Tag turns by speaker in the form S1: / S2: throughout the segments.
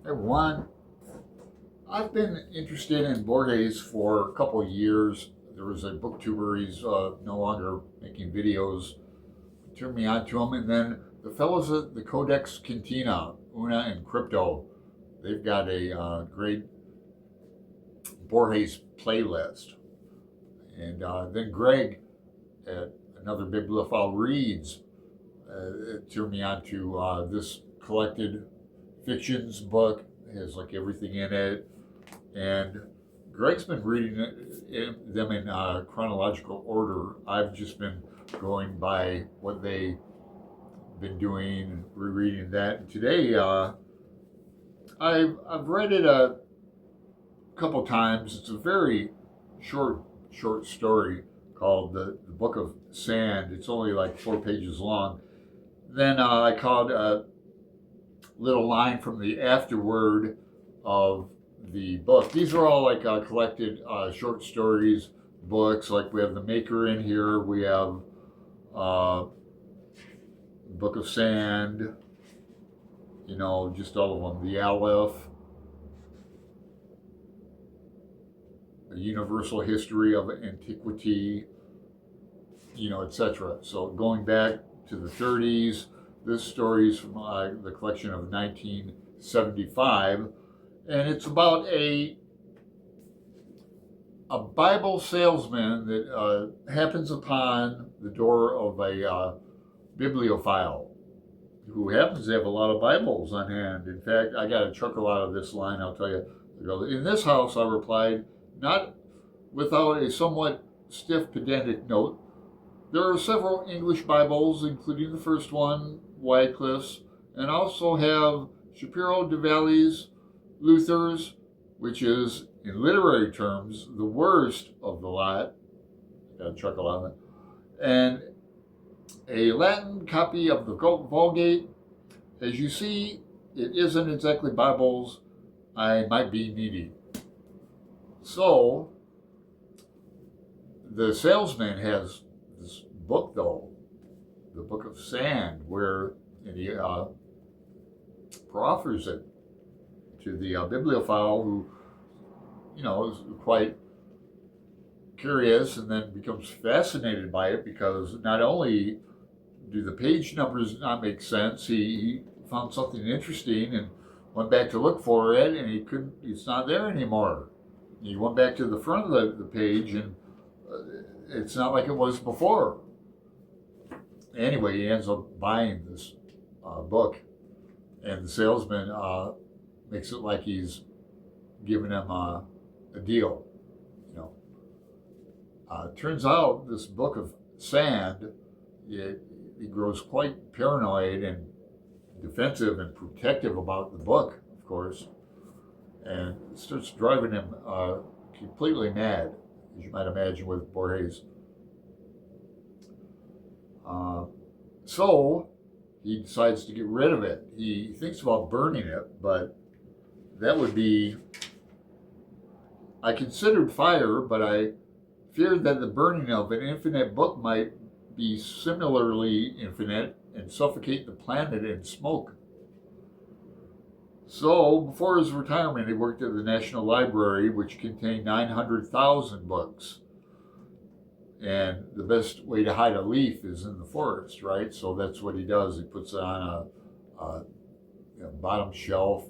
S1: Everyone, I've been interested in Borges for a couple of years. There was a booktuber, he's no longer making videos, turned me on to him. And then the fellows at the Codex Cantina, Una and Crypto, they've got a great Borges playlist. And then Greg at Another Bibliophile Reads turned me on to this collected fictions book. It has like everything in it. And Greg's been reading them in chronological order. I've just been going by what they've been doing and rereading that. And today, I've read it a couple times. It's a very short story called the Book of Sand. It's only like 4 pages long. Then I caught a little line from the afterword of the book. These are all like collected short stories, books. Like we have The Maker in here. We have uh, Book of Sand. Just all of them. The Aleph, A Universal History of Antiquity, etc. So going back to the 30s, this story is from the collection of 1975, and it's about a Bible salesman that happens upon the door of a bibliophile who happens to have a lot of Bibles on hand. In fact, I got a chuckle out of this line, I'll tell you. In this house, I replied, not without a somewhat stiff pedantic note, there are several English Bibles, including the first one, Wycliffe's, and also have Shapiro de Valle's, Luther's, which is, in literary terms, the worst of the lot. Got a chuckle on it. And a Latin copy of the Vulgate. As you see, it isn't exactly Bibles I might be needing. So, the salesman has this book, though, the Book of Sand, where he proffers it to the bibliophile who, is quite curious and then becomes fascinated by it because not only do the page numbers not make sense, he found something interesting and went back to look for it and it's not there anymore. He went back to the front of the page and it's not like it was before. Anyway, he ends up buying this book, and the salesman makes it like he's giving him a deal. You know, turns out this Book of Sand, he grows quite paranoid and defensive and protective about the book, of course, and it starts driving him completely mad, as you might imagine with Borges. So he decides to get rid of it. He thinks about burning it, but that would be. I considered fire, but I feared that the burning of an infinite book might be similarly infinite and suffocate the planet in smoke. So, before his retirement, he worked at the National Library, which contained 900,000 books. And the best way to hide a leaf is in the forest, right? So that's what he does. He puts it on a bottom shelf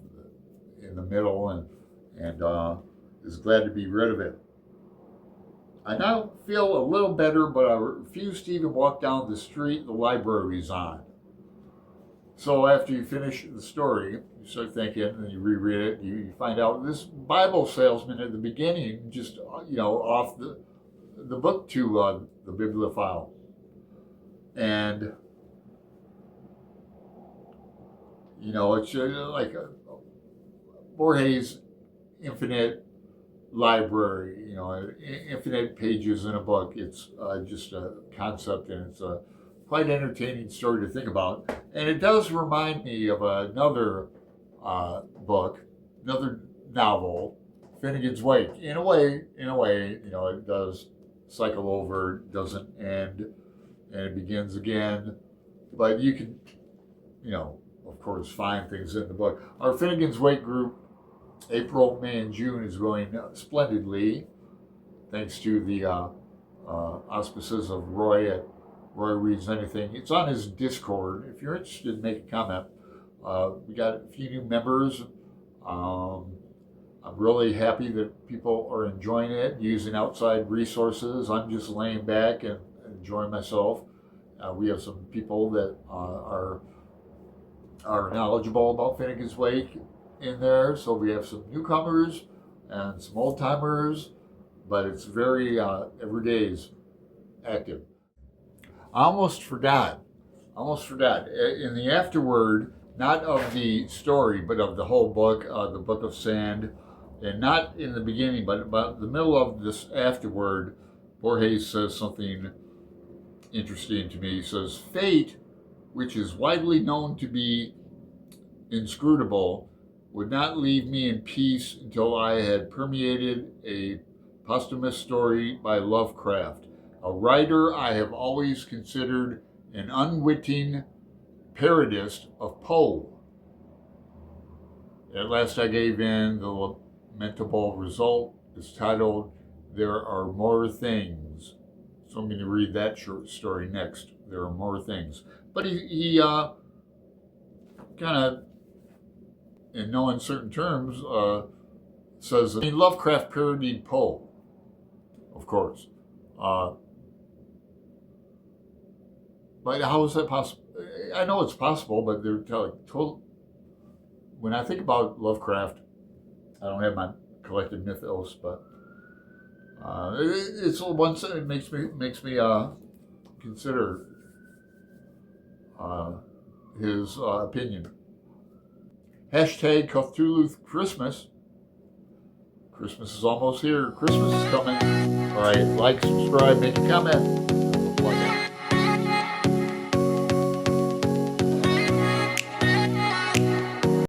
S1: in the middle and is glad to be rid of it. I now feel a little better, but I refuse to even walk down the street the library is on. So after you finish the story, you start thinking, and you reread it, you find out this Bible salesman at the beginning just, off the book to the bibliophile. And, it's like Borges' infinite library, infinite pages in a book. It's just a concept, and it's a quite entertaining story to think about. And it does remind me of another book, another novel, Finnegan's Wake. In a way, it does cycle over, doesn't end, and it begins again. But you can, of course, find things in the book. Our Finnegan's Wake group, April, May, and June, is going splendidly, thanks to the auspices of Roy at Roy Reads Anything. It's on his Discord. If you're interested, make a comment. We got a few new members. I'm really happy that people are enjoying it, using outside resources. I'm just laying back and enjoying myself. We have some people that are knowledgeable about Finnegan's Wake in there. So we have some newcomers and some old timers, but it's very every day is active. I almost forgot. In the afterword, not of the story, but of the whole book, the Book of Sand, and not in the beginning, but about the middle of this afterword, Borges says something interesting to me. He says, "Fate, which is widely known to be inscrutable, would not leave me in peace until I had permeated a posthumous story by Lovecraft, a writer I have always considered an unwitting parodist of Poe. At last I gave in. The lamentable result is titled, There Are More Things." So I'm going to read that short story next. There are more things. But he kind of, in no uncertain terms, says that Lovecraft parodied Poe, of course. But how is that possible? I know it's possible, but they're total. When I think about Lovecraft, I don't have my collected mythos, but it's once it makes me consider his opinion. Hashtag Cthulhu Christmas. Christmas is almost here. Christmas is coming. All right, like, subscribe, make a comment.